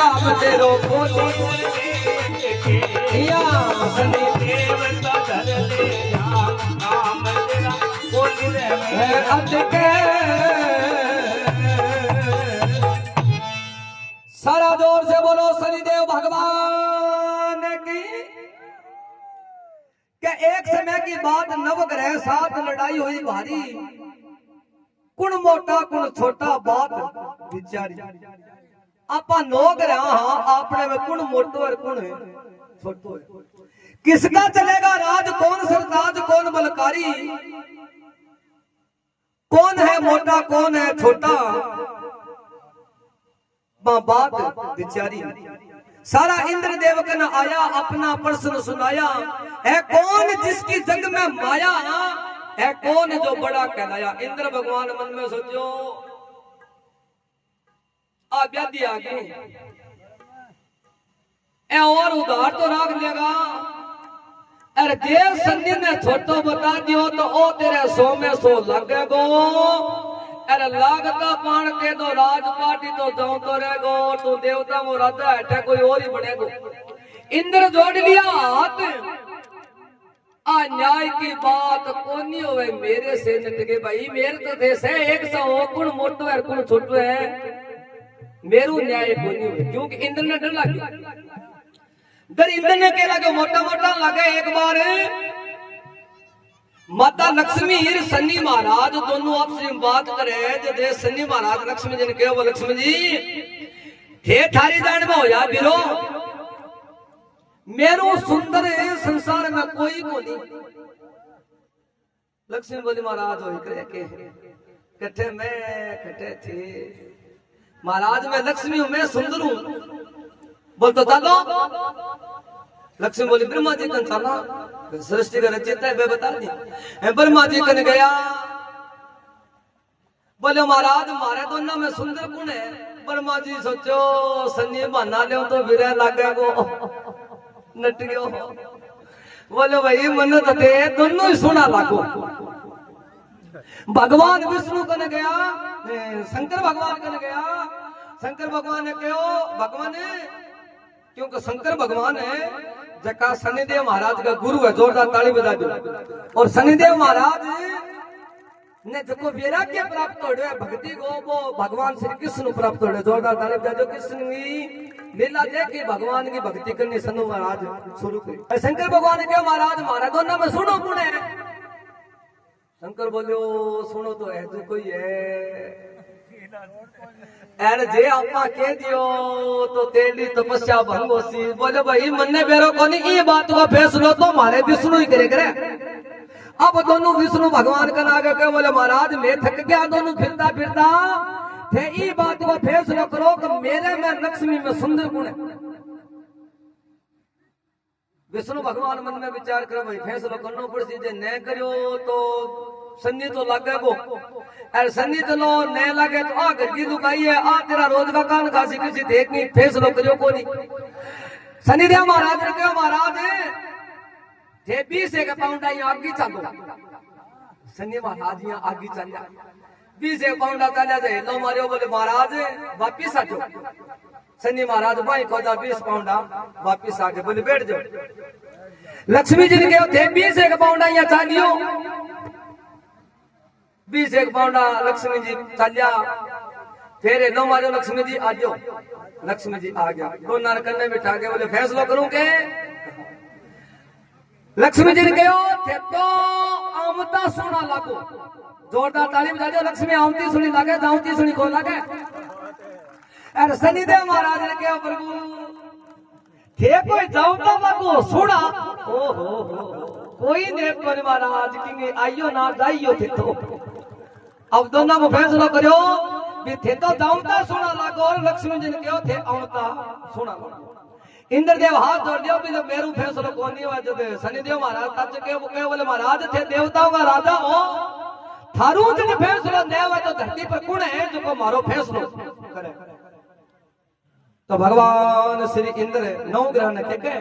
नाम तेरो बोलो या शनि देव तो धर ले नाम तेरा बोल रे अटके सारा जोर से बोलो शनिदेव भगवान की। क्या एक समय की बात नवग्रह साथ लड़ाई हुई भारी, कुण मोटा कुण छोटा बात विचारी। आपा नोग रहा हाँ आपने में कुण मोटो और कुण छोटो है। किसका चलेगा राज, कौन सरताज कौन बलकारी, कौन है मोटा कौन है छोटा बात विचारी। सारा इंद्रदेव का न आया अपना प्रश्न सुनाया, है कौन जिसकी जग में माया, है कौन जो बड़ा कहलाया। इंद्र भगवान मन में सोचो व्याधि आ गई और उधार तो राख लेगा। अरे देव संधि ने छोटो बता दियो तो ओ तेरे 100 में 100 लगेगो। अरे लागता पान के दो राज पार्टी तो जाऊं तो रहेगो, तू देवता वो राजा है कोई और ही बनेगो। इंद्र जोड़ लिया हाथ, आ न्याय की बात कोनी होवे मेरे से नटके भाई। मेरे तो देश है 100 कुण मोटो है कुण छोटो है, मेरू न्याय कोनी होवे। क्योंकि इंद्र ने डर लगे, डर इंद्र ने कह लगे मोटा मोटा लगे। एक बार माता लक्ष्मी और शनि महाराज दोनों आपस में बात करे। जब शनि महाराज लक्ष्मी जी ने कहो वो लक्ष्मी जी हे थारी जान में होया बिरो, मेरो सुंदर संसार में कोई को नहीं। लक्ष्मी बोली महाराज हो के कट्ठे मैं कट्ठे थे महाराज, मैं लक्ष्मी हूं मैं सुंदर हूं। बोल तो चलो। लक्ष्मी बोली ब्रह्मा जी कन चला, सृष्टि का रचयिता है बता दी। ब्रह्मा जी कन गया, बोले महाराज मारे दोनों में सुंदर कौन है। ब्रह्मा जी सोचो सन्नी बना ले तो फिर लागे वो नट गयो। बोले भाई मन तो दे दोनों ही सोना लागो। भगवान विष्णु कन गया, शंकर भगवान कन गया। शंकर भगवान ने कहो भगवान क्योंकि शंकर भगवान है जका शनिदेव महाराज का गुरु है। जोरदार ताली बजा दो। और शनिदेव महाराज ने जो वैराग्य प्राप्त हो रहा है भक्ति को, वो भगवान श्री कृष्ण प्राप्त हो रहा है। जोरदार ताली बजा दो। कृष्ण की लीला देखी, भगवान की भक्ति करनी शनु महाराज शुरू करी। शंकर भगवान ने कहा महाराज मारा दोनों में सुनो कौन है। शंकर बोलो सुनो तो है जो कोई है जे आपा कह दियो तो तेरी तपस्या भंग होसी। बोले भाई मन्ने बेरो कोनी ये बात का फैसला तो हमारे विष्णु ही करे करे। अब दोनों विष्णु भगवान का आगे कहे बोले महाराज मैं थक गया दोनों फिरता फिरता थे, ये बात का फैसला करो कि मेरे में लक्ष्मी में सुंदर गुण है। विष्णु भगवान मन में विचार करो भाई फैसला करना पड़सी, जे न करो तो सन्नी तो लगे गो, अरे सन्नी तो लो न लगे तो आ घर की दुकाई है आ तेरा रोज का कान खासी किसी देख नहीं फैसलो करो को नहीं। शनिदेव महाराज ने कहा महाराज थे 20 एक पाउंड आगे चलो। शनि महाराज यहाँ आगे चल जा 20 एक पाउंड चला जाए लो मारो। बोले महाराज वापिस आ जाओ। शनि महाराज भाई खोदा 20 पाउंड वापिस आ गए। बोले बैठ जाओ। लक्ष्मी जी ने कहा थे 20 एक पाउंड यहाँ चालियो। 20 एक पाउंडा लक्ष्मी जी चलिया। फिर नो मारो लक्ष्मी जी आ जाओ। लक्ष्मी जी आ गया। दो नारकन्ने बिठा के बोले फैसला करूं के। लक्ष्मी जी ने कहो थे तो आमता सुना लागो। जोरदार ताली बजा दो। लक्ष्मी आमती सुनी लागे जाऊती सुनी को लागे। अरे शनिदेव महाराज ने कहा प्रभु थे कोई जाऊता लागो सुना। ओ हो कोई ने पर महाराज की आइयो ना जाइयो थे तो। अब दोनों को फैसला करो भी थे तो जाऊता सुना लागो और लक्ष्मी जी ने कहो थे आमता सुना लागो। इंद्रदेव हाथ जोड़ दियो भी मेरू फैसलो कौन नहीं हुआ। जब शनिदेव महाराज तक के वो कहे बोले महाराज थे देवताओं का राजा हो, थारू जन फैसलो न हुआ तो धरती पर कौन है जो को मारो फैसलो करे। तो भगवान श्री इंद्र 9 ग्रह ने कहे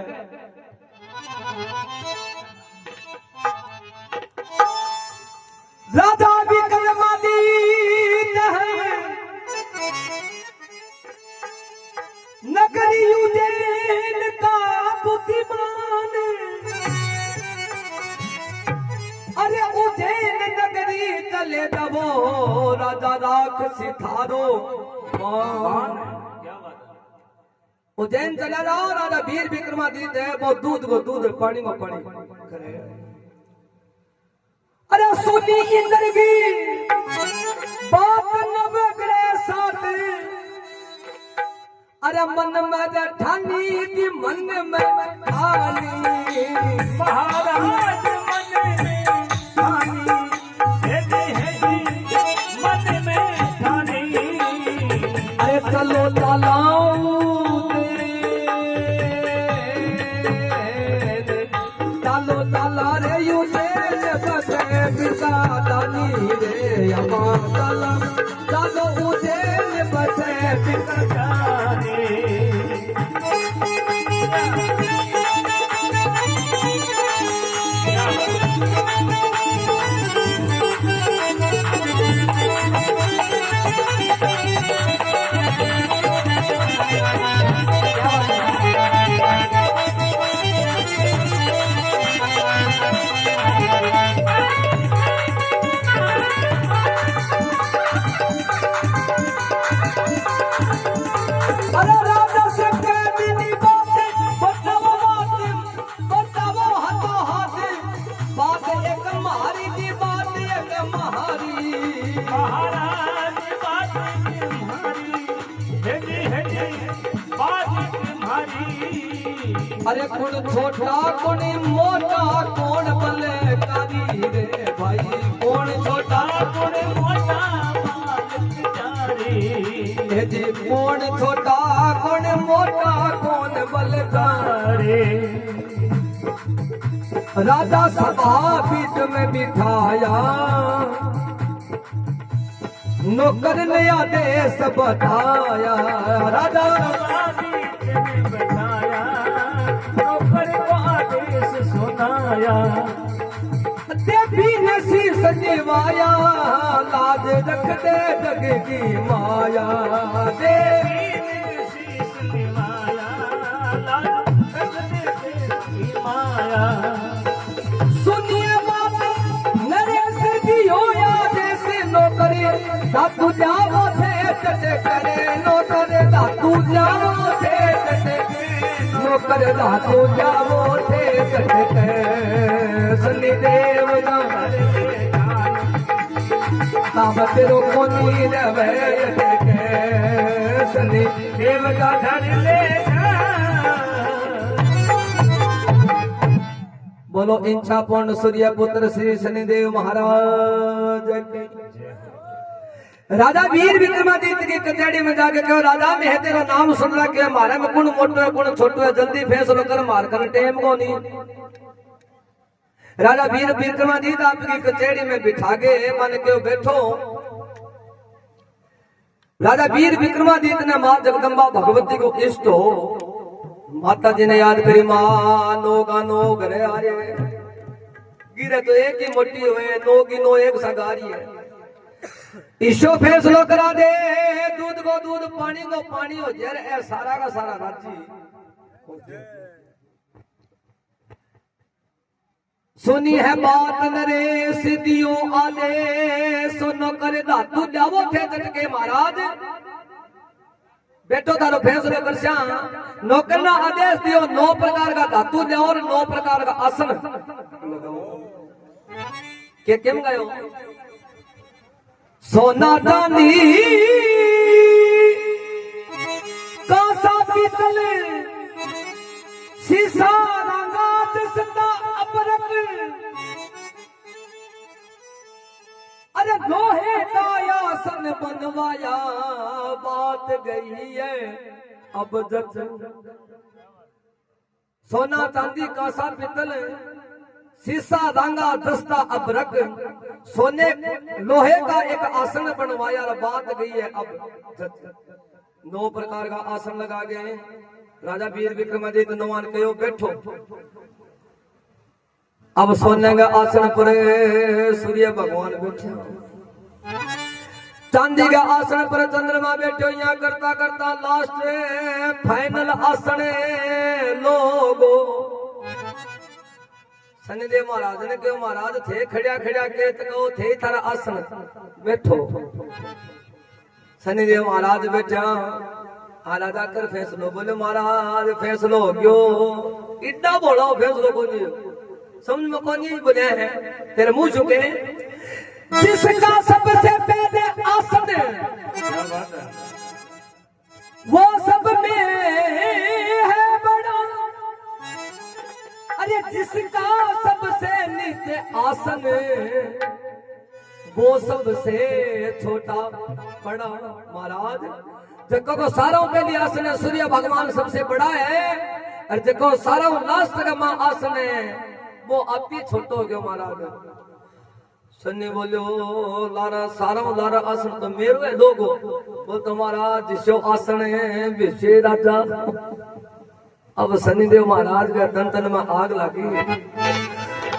राजा भी कर्माधीन है नगरी उज्जैन का बुद्धिमान, अरे उज्जैन नगरी चले दबो राजा राख सितारो उज्जैन चला जाओ राजा वीर विक्रमादित्य है वो दूध को दूध पानी को पानी करे। अरे सुनी इंद्र की बात नवग्रह साथ, अरे मन में ठानी की मन में ठानी महाराज मन में ठानी है मन में ठानी। अरे चलो लालाओ चलो लाला रे यू बसे पिता दानी रे अमार चला चलो उज्जैन बसे पिता दानी। अरे राजा से कहनी बातें बताओ हाथों हाथ, बात एक महारी की बात एक महारी। महाराज बात तुम्हारी है बात तुम्हारी। अरे कौन छोटा कौन मोटा कौन बलकारी रे भाई, कौन छोटा कौन मोटा मालिक हे जी, कौन छोटा कौन मोटा कौन बलकारी। राजा सभा पीठ में बिठाया नौकर ने आदेश बताया। राजा बताया नौकर को आदेश सुनाया। देवी ने शीश निभाया लाज रख दे जग की माया। देवी ने शीश निभाया लाज रख दे जग की माया। सुनिए बात नरेश जी हो या जैसे नौकरी धातु जाओ थे चटे करे नौकर धातु जाओ थे चटे नौकर धातु जाओ थे चटे करे। शनिदेव तब तेरो कोनी रवे शनि देव का धन ले। बोलो इच्छा पूर्ण सूर्य पुत्र श्री शनिदेव महाराज की। राजा वीर विक्रमादित्य की कचहरी में जाके कहो राजा मैं तेरा नाम सुन रहा के हमारे में कौन मोटो है कौन छोटो है, जल्दी फैसलो कर मार कर टेम को नहीं। राजा वीर विक्रमादित्य आपकी कचहरी में बिठा के मन के बैठो। राजा वीर विक्रमादित्य ने मां जगदम्बा भगवती को इष्ट हो माता जी ने याद करी मां नो गानो घरे आ रहे गिरे तो एक ही मोटी हुए नो की नो एक सगारी है। ईशो फैसलो करा दे दूध को दूध पानी को पानी हो जाए ए सारा का सारा राजी। सुनी है बात नरेश दियो आले सुनो करे धातु जावो थे झटके महाराज बेटो तारो फैसलो कर श्या नौकर ना आदेश दियो 9 प्रकार का धातु जाओ और 9 प्रकार का आसन के केम गयो। सोना चांदी कांसा पीतल शीशा रंगात सदा अपरक अरे लोहे का आसन बनवाया बात गई है अब जग। सोना चांदी कांसा पीतल शीशा रंगा दस्ता अबरक सोने लोहे का एक आसन बनवाया बात गई है अब जग। 9 प्रकार का आसन लगा गए। राजा वीर विक्रमादित्य नौवान कहो बैठो। अब सोने का आसन पर सूर्य भगवान बैठे चांदी के आसन पर चंद्रमा बैठो यहाँ करता करता लास्ट फाइनल आसन लोगो शनिदेव महाराज ने कहो महाराज थे खड़िया खड़िया के कहो थे थारा आसन बैठो शनिदेव महाराज बैठा आला जाकर फैसलो बोले महाराज फैसलो हो गयो इतना बोलो फैसलो को नहीं समझ में कौन नहीं बोले है तेरे मुंह चुके जिसका सबसे पहले आसन वो सब में है बड़ा अरे जिसका सबसे नीचे आसन वो सबसे छोटा बड़ा महाराज जगह को सारों पहले आसन है सूर्य भगवान सबसे बड़ा है और जगह सारों लास्ट का मां आसन है वो अति छोटो हो गया महाराज सन्नी बोलो लारा सारा लारा आसन तो मेरो है लोगो वो तुम्हारा जिसो आसन है विषय राजा अब शनिदेव महाराज के तन तन में आग लगी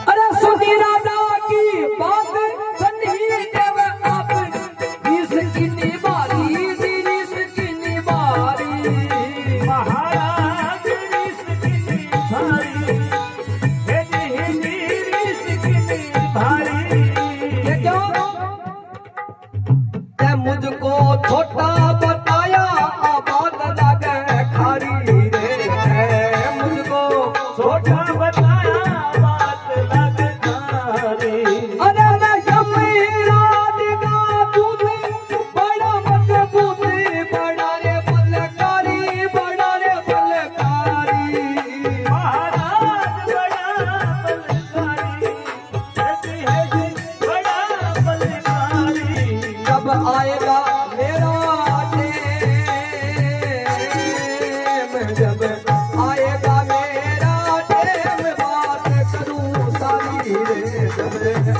अरे सुनी राजा की बात शनिदेव आप बीस की निबारी बीस की निबारी महाराज रीस की निभारी रीस की निभारी मुझको छोटा बताया आबाद लगे खारी रे मुझको छोटा बताया बात लग खारी अरे मैं यमराज का दूध बड़ा मजबूत बड़ा रे बलकारी बड़ा रे बलकारी महाराज बड़ा बलकारी कहती है जी बड़ा बलकारी जब आएगा मेरा टेम जब आएगा मेरा टेम बात करूं सारी रे जब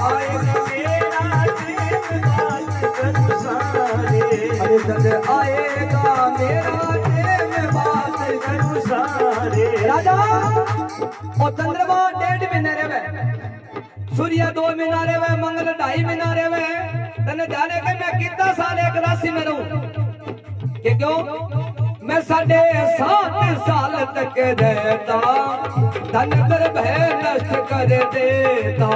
आएगा मेरा दिल बात कर सारे अरे जब आएगा मेरा टेम बात करूं सारे राजा और चंद्रमा 1.5 महीने रेवे सूर्य 2 महीना रेवे मंगल 2.5 महीना रेवे तने जाने के मैं कितना साल एक राशि में रहूं कि क्यों मैं 7.5 साल तक रहता धन पर भय नष्ट कर देता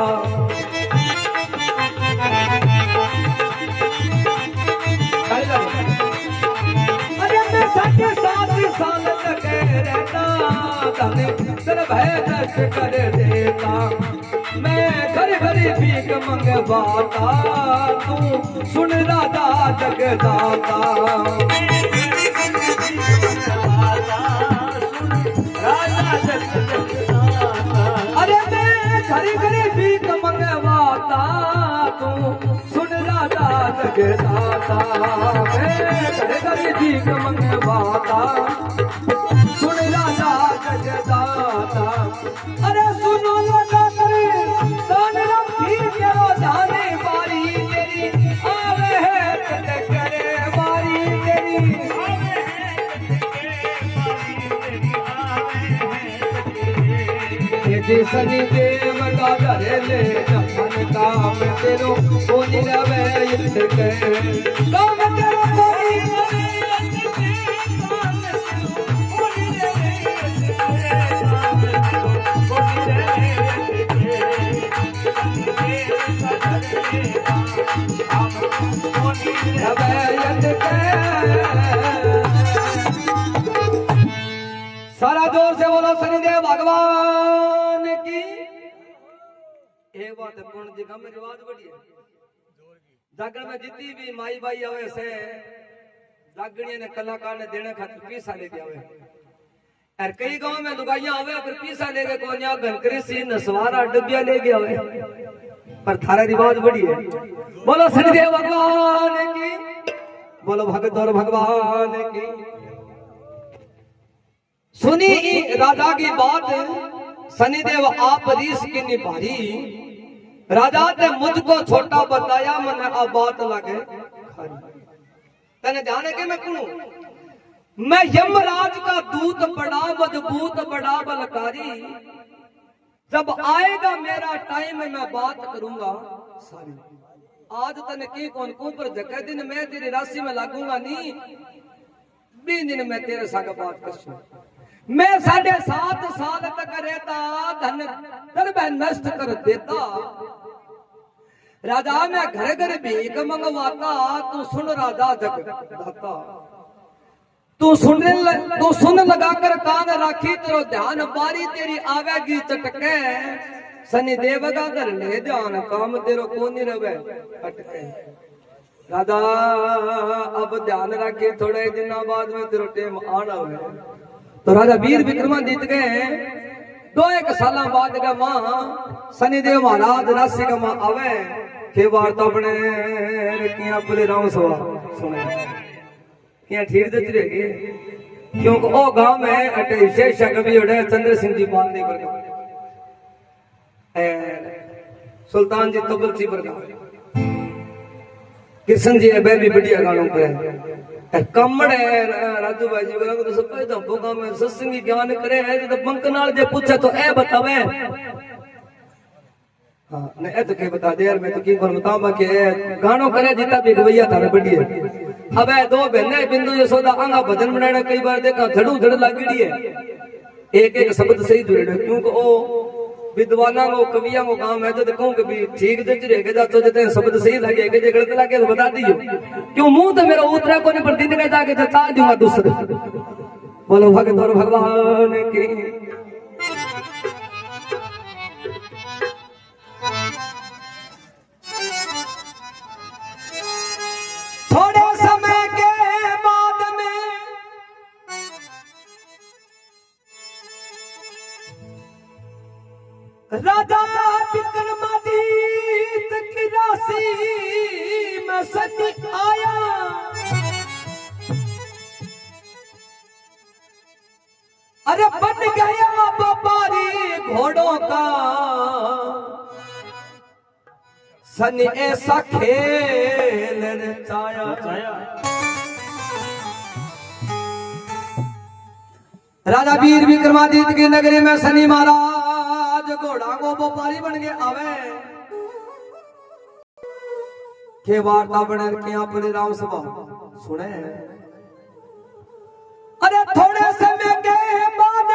अरे मैं 7.5 साल तक रहता धन पर भय नष्ट कर देता मैं घर घर भीख मंगवाता तू सुन राजा जगदाता अरे मैं घर घर भीख मंगवाता तू सुन राजा जगदाता मैं घर घर भीख मंगवाता सुन राजा जगदाता अरे सुनो राजा शनिदेव का धरे जपन काम तेरो कोनी रवे युद्ध के काम तेरो कोनी रवे युद्ध के सारा जोर से बोलो शनिदेव भगवान की एक बात है पूर्ण जी में रिवाज बढ़िया जागरण में जितनी भी माई बाई आवे से जागरणिया ने कलाकार ने देने खातिर पैसा लेके आवे और कई गांव में लुगाइयां आवे फिर पैसा लेके कोनिया घनकरी सी नसवारा डबिया लेके आवे पर थारा रिवाज बढ़िया बोलो शनिदेव भगवान की बोलो भगत और भगवान की सुनी राजा की बात शनिदेव आप रीस की निभारी राजा ने मुझको छोटा बताया मैंने अब बात लगे तने जाने के मैं कौन मैं यमराज का दूत बड़ा मजबूत बड़ा बलकारी जब आएगा मेरा टाइम मैं बात करूंगा सारी आज तने की कौन को पर जगह दिन मैं तेरी राशि में लागूंगा नहीं, 20 दिन में तेरे साथ बात करसूं। मैं 7.5 साल तक रहता, धन दरबह नष्ट कर देता। राजा मैं घर घर भीख मंगवाता, तू सुन राजा जगदाता। तू सुन लगाकर कान राखी, तेरो ध्यान बारी तेरी आवेगी चटके। सनी देव का घर ले ध्यान, काम तेरो को नहीं रवे अटके। राजा अब ध्यान रखे, थोड़े दिनों बाद में तेरो टेम आना है। तो राजा वीर विक्रमादित्य गए 2-1 साल बाद का मां शनिदेव महाराज राशि का मां आवे के वार्ता बने किया बोले राम सवा सुने किया ठीक दच रहेगी, क्योंकि ओ गांव में अटे विशेष कवि उड़े चंद्र सिंह जी बांधे पर सुल्तान जी तबल जी पर कृष्ण जी अबे भी बढ़िया गानों पे कमड़े राजू भाई जी बोला तो सब तो भोगा में सत्संगी ज्ञान करे है तो पंक नाल जे पूछे तो ए बतावे। हां ने ए तो के बता दे यार, मैं तो की कोन बतावा के गानों करे जीता भी गवैया था बढ़िया। अबे 2 बहने बिंदु यशोदा आंगा भजन बनाना कई बार देखा झड़ू झड़ लागड़ी है, एक शब्द सही जुड़े, क्योंकि ओ विद्वाना को कविया को काम है तो कहूं कि भी ठीक जच रहेगा जातो जते शब्द सही लगे जे गलत लगे तो बता दियो, क्यों मुंह तो मेरा उतरा को नहीं पर दिन कहता के चचा दूंगा दूसरे। बोलो भगत और भगवान की। थोड़े समय के बाद में राजा विक्रमादित्य की राशि में सनी आया। अरे बन गया व्यापारी घोड़ों का, सनी ऐसा खेल रचाया। राजा वीर विक्रमादित्य की नगरी में शनि महाराज घोड़ा को व्यापारी बन के आवे के वार्ता बने के अपने राम सभा सुने। अरे थोड़े समय के बाद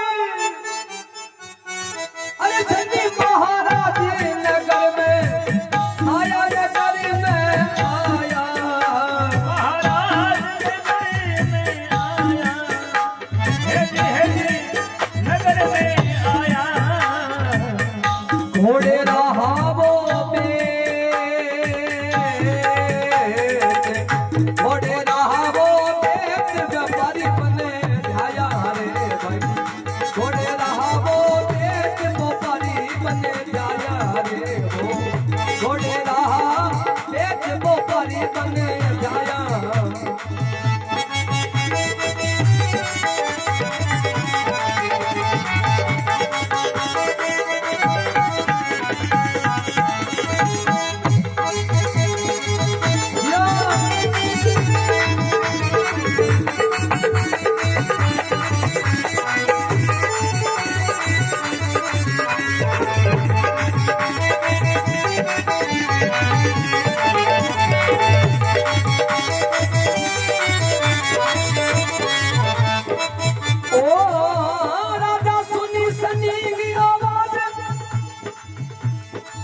अरे शनि महाराज नगर में आया, नगर में आया, महाराज नगर में आया, नगर में आया। घोड़े रहा वो घोड़े रहा वो व्यापारी बने ध्याया रे भाई। घोड़े रहा वो व्यापारी बने ध्याया रे हो। घोड़े रहा व्यापारी बने ध्याया।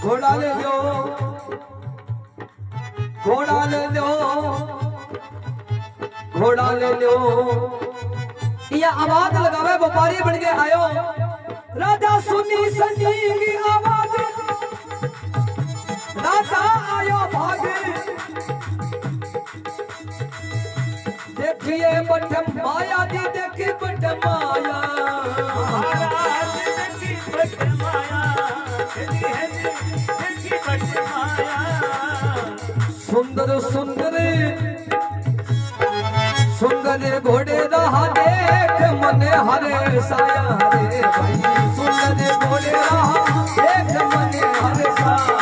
घोड़ा ले लो, घोड़ा ले लो, घोड़ा ले लो। ये आवाज लगावे व्यापारी बन के आयो। राजा सुनी सनी की आवाज, राजा आयो भागे। देखिए बटम माया दी, देखी बटम माया, महाराज देखी बट माया, देखी बट माया। सुंदर सुंदर सुंदर घोड़े रहा देख मने हरे साया रे भाई। सुंदर घोड़े रहा देख मने हरे साया।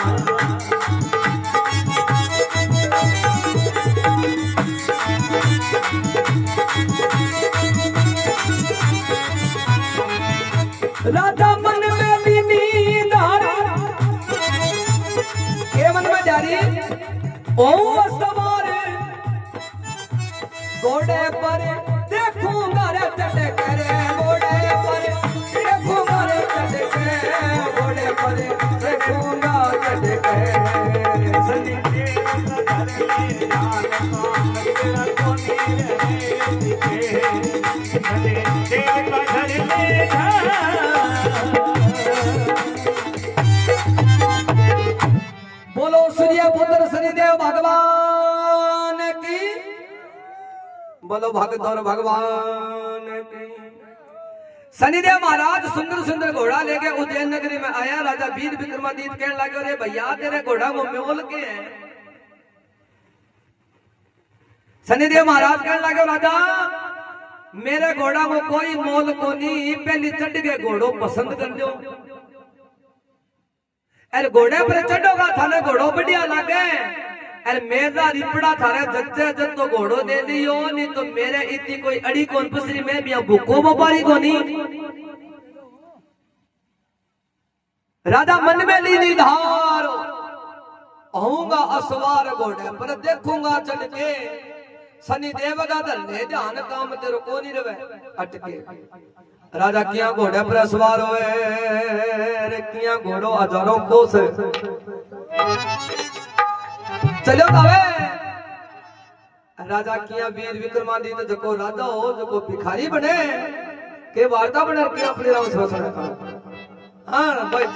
राजा मन में भी नींद आ रही, के मन में जा रही ओ सवारे घोड़े पर देखूंगा रे चढ़ रे घोड़े पर देखूंगा रे चढ़ घोड़े पर देखूंगा चढ़ सनी बोलो सूर्य पुत्र शनिदेव भगवान की, बोलो भगत और भगवान की। शनिदेव महाराज सुंदर सुंदर घोड़ा लेके उज्जैन नगरी में आया। राजा वीर विक्रमादित्य कहने लगे, अरे भैया तेरे घोड़ा वो मोल के है। शनिदेव महाराज कहने लगे, राजा मेरे घोड़ा को कोई मोल को नहीं, पहली चढ़ के घोड़ो पसंद कर लो। अरे घोड़े पर चढ़ोगा थाने घोड़ो बढ़िया लागे, अरे मेरा रिपड़ा थारे जच्चे जब तो घोड़ो दे दियो, नहीं तो मेरे इतनी कोई अड़ी कौन पुसरी में भी भूखो व्यापारी को नहीं। राजा मन में ली निधार, आऊंगा असवार घोड़े पर देखूंगा चढ़ के, शनि देव का धल्ले ध्यान काम तेरे को नहीं रवे अटके। राजा किया घोड़े पर सवार हुए, किया घोड़ो हजारों को से चलो तवे। राजा किया वीर विक्रमादित्य जको राजा हो जको भिखारी बने के वार्ता बने के अपने राम शोषण। हाँ भाई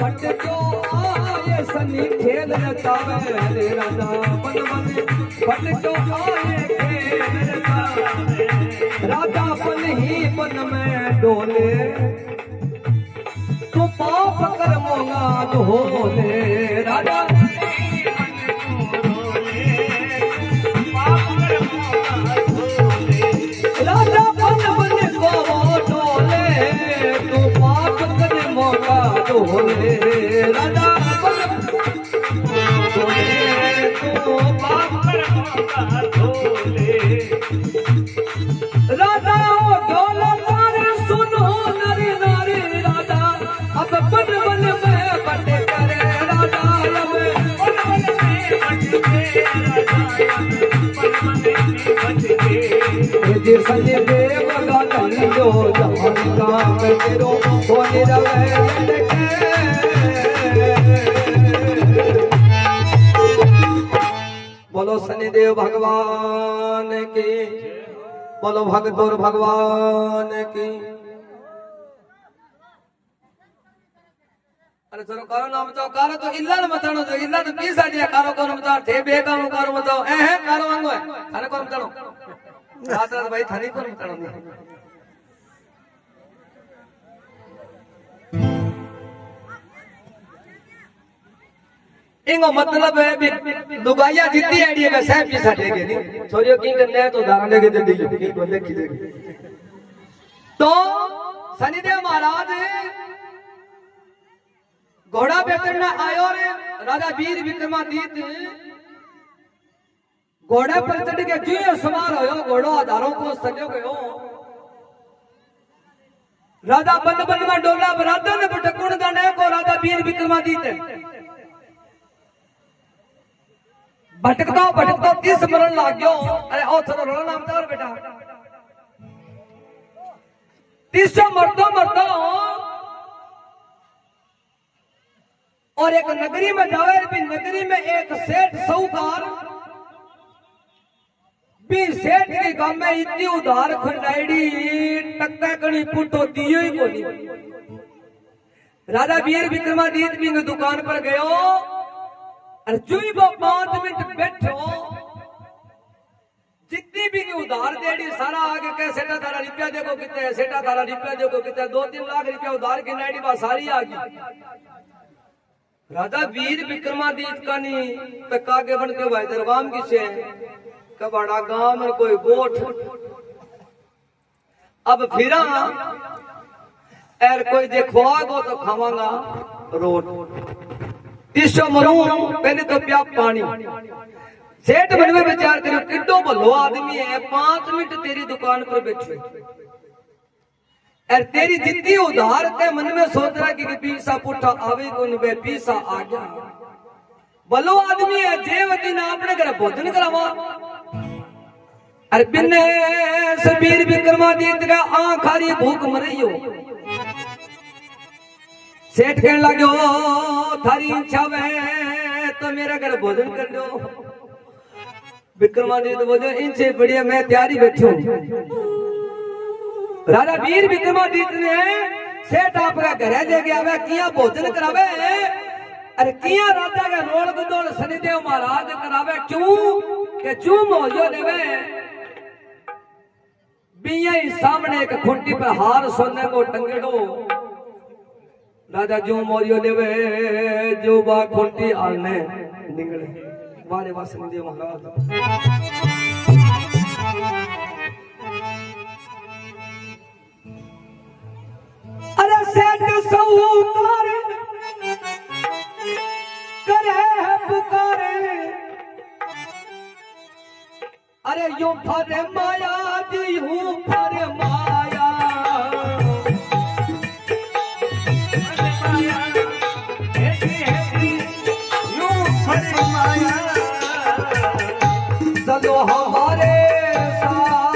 भटक्यो आए सनी खेल रचावे रे राजा बन बन भटक्यो आए खेल रचावे राजा बन ही बन में डोले तू पाप कर्मों धोले राजा राजा बन बन को डोले तू पाप कर्मों डोले राजा तू पाप डोले राजा ओ डोले तारे सुनो नरी नारी राजा अब बन बन में बटे करे राजा अब बन बन में बटे राजा बन बन में बटे जे सने देव का धन्यो जहान काम तेरो होने रवे बोलो शनिदेव भगवान की, बोलो भगत और भगवान की। अरे चलो कारो नाम बताओ, कारो तो इल्ला न बतानो जो इल्ला तो पीस आडिया कारो कौन बताओ थे बे कारो बताओ ए है कारो वांगो है थाने कौन बतानो रात रात भाई थाने कौन बतानो इंगो मतलब है भी लुगाइया जितनी आईडी है वैसे पैसा देगे नहीं छोरियो की करने तो उदाहरण लेके दे दी की को देखी देगी तो शनिदेव महाराज घोड़ा बेचने आयो रे राजा वीर विक्रमादित्य घोड़े पर चढ़ के जो सवार होयो घोड़ो हजारों को सजो गयो राजा बन बन में डोला बरादर ने भटकुण गाने को राजा वीर विक्रमादित्य भटकता तीस मरण लाग गयो अरे ओ थोड़ा रोना नाम था बेटा तीसो मरता और एक नगरी में जावे भी नगरी में एक सेठ साहूकार भी सेठ के गांव में इतनी उधार खंडाईडी टक्का कणी पुटो दियो ही कोनी राजा वीर विक्रमादित्य भी दुकान पर गयो और चुई वो 5 मिनट बैठो जितनी भी उधार देड़ी सारा आगे कह सेठा थारा रुपया देखो कितने सेठा थारा रुपया देखो कितने 2-3 लाख रुपया उधार की नाइडी बा सारी आ गई राजा वीर विक्रमादित्य का नहीं तक आगे बढ़ के भाई दरगाम किसे कबाड़ा गांव में कोई गोठ अब फिरा एर कोई देखवागो तो खावांगा रोट तीसो मरू पहले तो प्या पानी सेठ मन में विचार करो किड्डो भलो आदमी है 5 मिनट तेरी दुकान पर बैठे और तेरी जितनी उधार ते मन में सोच रहा कि पीसा पुठा आवे को नहीं पीसा आ गया भलो आदमी है जेवती ना अपने घर भोजन करावा अरे बिन्ने सबीर विक्रमादित्य का आंख आ रही भूख मरियो सेठ कहने लगे थारी इच्छा है तो मेरा घर भोजन कर लो विक्रमादित्य बोले इनसे बढ़िया मैं तैयारी बैठी हूँ राजा वीर विक्रमादित्य ने सेठ आपका घर ले गया वे किया भोजन करावे अरे किया राजा का रोल गुदोल शनिदेव महाराज करावे क्यों के चूम हो जो देवे बिया ही सामने एक खुंटी पर हार सोने को टंगड़ो राजा जो मोरियो देवे जो बा खुंटी आने निकले वारे वास शनिदेव महाराज अरे सेठ साहूकार करे है पुकारे अरे यूं फरे माया दी हूँ फरे माया यूं फरे माया चलो हमारे साथ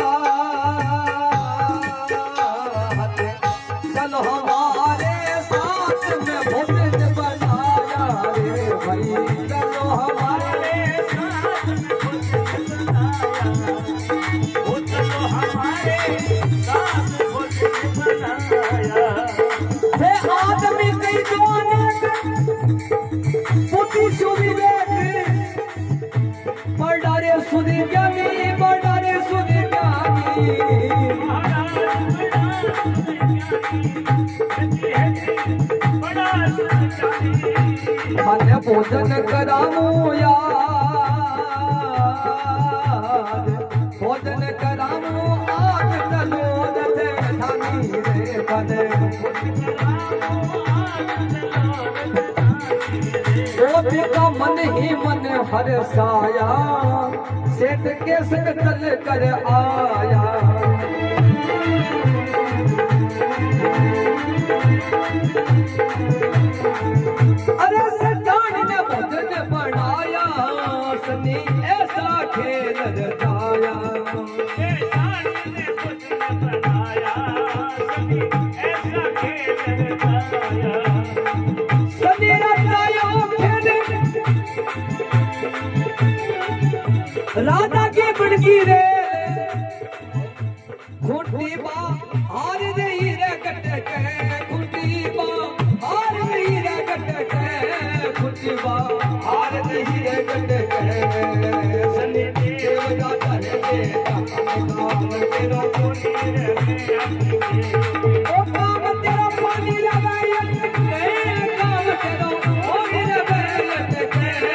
चलो हमारे साथ में भोजन बनाया रे भाई चलो हमारे आदमी कई बुद्धि सुविवेक बड़ारे सुधी ज्ञानी बड़ारे सुधी ज्ञानी मन भोजन करामू याद भोजन करामू आज चलो रे धानी रे कदे का मन ही मन हरसाया सेठ के संग चल कर आया अरे सेठानी ने भोजन बनाया सनी ऐसा खेल रचाया सेठानी ने भोजन बनाया सनी ऐसा खेल रचाया सनी रचाया राधा की बड़की रे खुटी बा हार रही रे कटक खुटी बा हार रही रे कटक खुटी बा हार रही रे कटक सनी देव का करे काम तेरा कोनी रे ओ काम तेरा पानी लगाया काम तेरा कोनी रे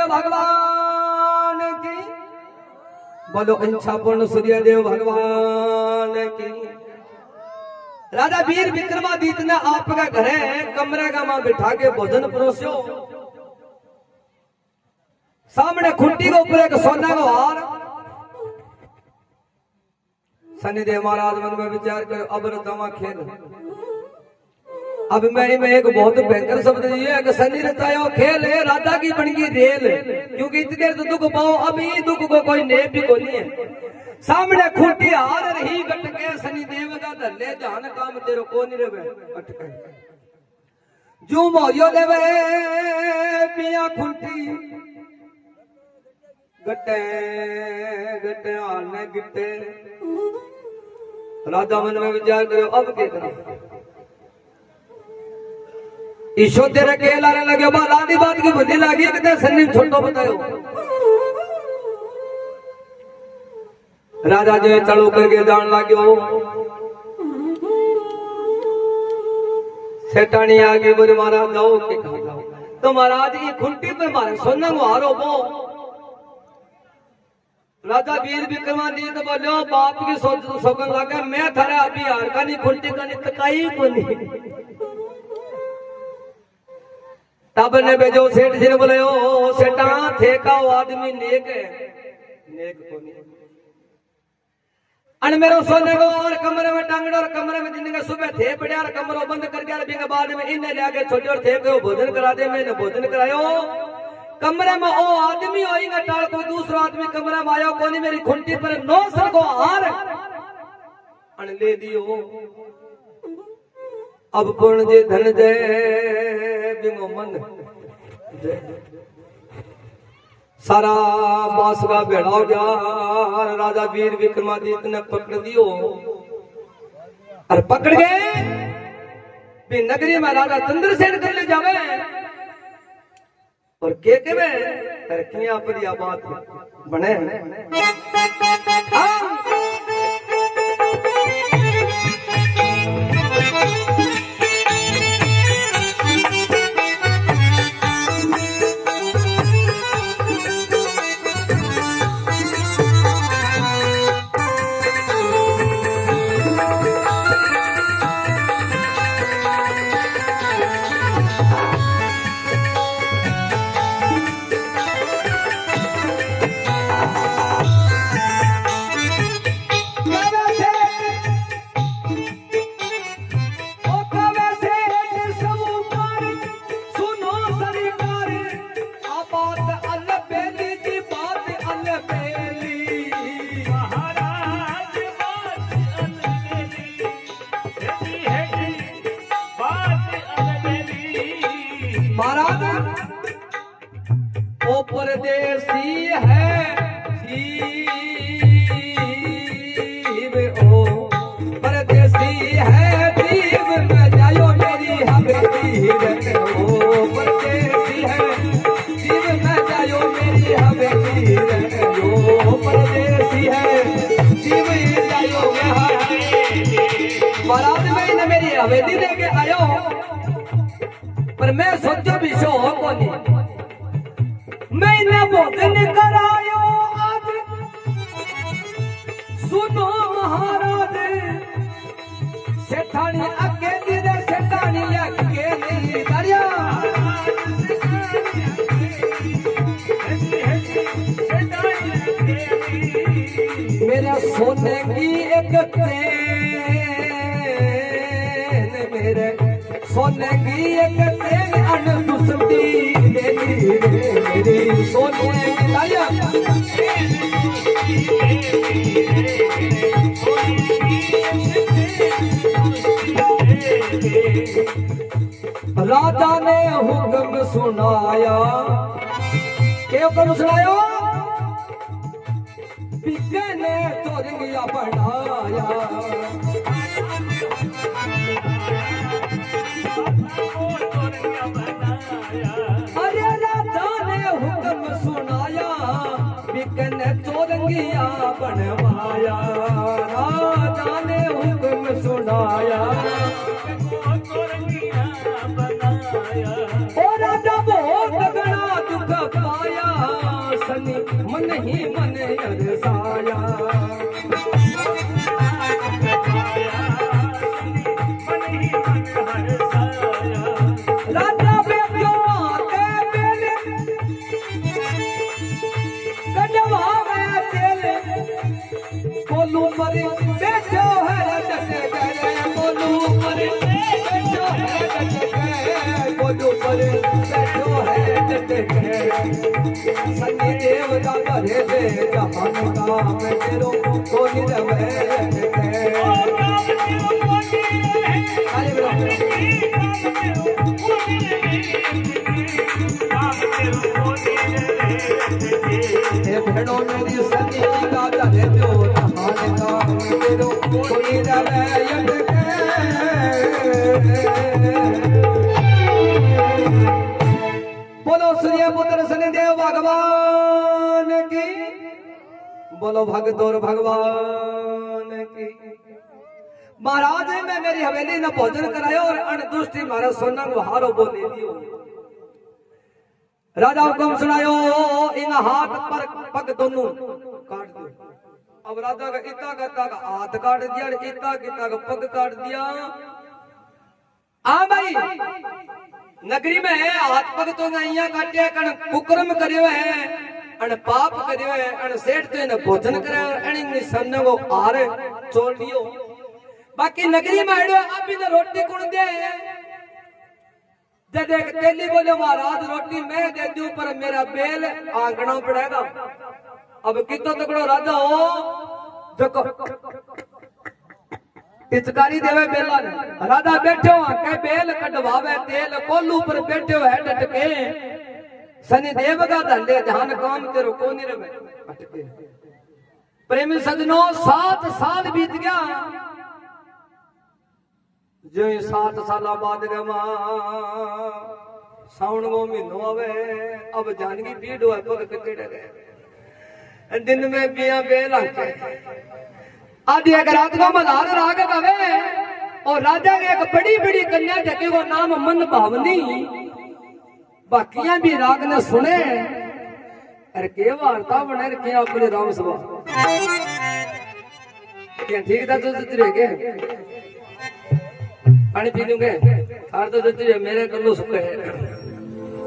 भगवान की, बोलो इच्छापूर्ण सूर्यदेव भगवान की। राजा वीर विक्रमादित्य ने आपका घरे कमरे का मां बिठा के भोजन परोस्यो। सामने खुंटी के ऊपर एक सोने का हार। शनिदेव महाराज मन में विचार कर अब रतवा खेल। अब मैं एक बहुत भयंकर शब्द ये है कि शनि रचायो खेल है राधा की बन गई रेल, क्योंकि इतनी देर तो दुख पाओ, अभी दुख को कोई नेप भी कोई नहीं है। सामने खूंटी हार रही गटके शनिदेव का धल्ले जान काम तेरो को नहीं रहे अटके जू मोरियो लेवे पिया खूंटी गटे गटे हारने गिटे। राजा मन में विचार करो अब क्या करो। ईशो तेरे के लाने लगे लादी बात की बुद्धि लगी कि सन्नी छोटो बतायो। राजा जो चलो करके जान लाग्यो। सेठानी आगे बोले महाराज जाओ के कहा जाओ तो महाराज ये खुंटी पे मारे सोना को हारो बो। राजा वीर विक्रमादित्य बोलो बाप की सोगन लगा मैं थारा अभी हार का नहीं खुंटी का नहीं तकाई को नहीं। तब ने भेजो सेठ जी ने बोले ओ सेठा थे का वो आदमी नेक है नेक को नहीं। अन मेरो सोने को और कमरे में टांगड़ो और कमरे में जिंदगी सुबह थे पड़े और कमरों बंद कर दिया। अभी के बाद में इन्हें जाके छोटे और थे को भोजन करा दे। मैंने भोजन करायो कमरे में ओ आदमी होएगा टाल कोई दूसरा आदमी कमरे में आयो कोनी मेरी खुंटी पर 900 को हार अन ले दियो। अब पूर्ण जे धन जय बिंगो मन सारा बास का बेड़ा हो जा। राजा वीर विक्रमादित्य ने पकड़ दियो और पकड़ गए भी नगरी में राजा चंद्रसेन कर ले जावे और के में तरक्कियां पर यह बात बने परदेसी है जीव ओ परदेसी है जीव में जायो मेरी हवेली ओ परदेसी है जीव में जायो मेरी हवेली ओ परदेसी है जीव जायो बारात में न मेरी हवेली लेके आयो पर मैं सोचो भी शो हो कोनी मैंने भोजन करायो आज सुनो महाराज सेठानी अकेली रे सेठानी अकेली दरिया मेरे सोने की एक चैन मेरे सोने की एक चैन अनदुसती मेरी सोने की लाया राजा ने हुक्म सुनाया क्या हुक्म सुनाया पिके ने चोरिया बनाया अरे राजा ने हुक्म सुनाया बिकन चोरंगिया बनवाया राजा ने हुक्म सुनाया ओ राजा बहुत बड़ा दुख पाया मन ही मन अरसाया राजा बैठो आके बेले कजवा में तेले बोलू पर बैठो है रटक करे बोलू पर बैठो है रटक करे बोलू पर बैठो है रटक करे सन्नी देव का करे दे जहान का मैं तेरो कोनी रवे भेड़ो मेरी सन्नी का करे दो जहान का मैं तेरो कोनी रवे बोलो सूर्य पुत्र शनिदेव भगवान की बोलो भगदौर भगवान की महाराज ने मेरी हवेली में भोजन करायो और अनदुष्टि मारे सोना हारो बोले दियो राजा हुक्म सुनायो इन हाथ पर पग दोनों काट दो अब राजा का इतना का हाथ काट दिया इतना कितना का पग काट दिया हाँ भाई नगरी में है हाथ पग तो नैया काटे कण कुकर्म करियो है अन पाप करियो है अन सेठ तो इन्हें भोजन करे और इन सामने वो आरे छोड़ लियो बाकी नगरी में आड़ो अब इन्हें रोटी कौन दे जब एक तेली बोले महाराज रोटी मैं दे दूं पर मेरा बेल आंगना पड़ेगा अब कितो तकड़ो राजा हो देखो पिचकारी देवे बेला ने राजा बैठो के बेल कटवावे तेल कोल्लू पर बैठो है डटके शनि देव का धंधे ध्यान काम तेरो को नहीं रवे अटके प्रेमी सजनों 7 साल बीत गया जो 7 साल बाद गमा साउन गो महीनो आवे अब जानगी भीड़ हुआ पग कटेड़े गए दिन में बिया बेल आके आदि एक रात को मल्हार राग गवे और राजा ने एक बड़ी बड़ी कन्या जगे को नाम मन भावनी बाकियां भी राग ने सुने अरे के वार्ता बने के अपने राम सभा क्या ठीक था तो जितरे के पानी पी लूंगे सार तो जितरे मेरे कल्लू सुखे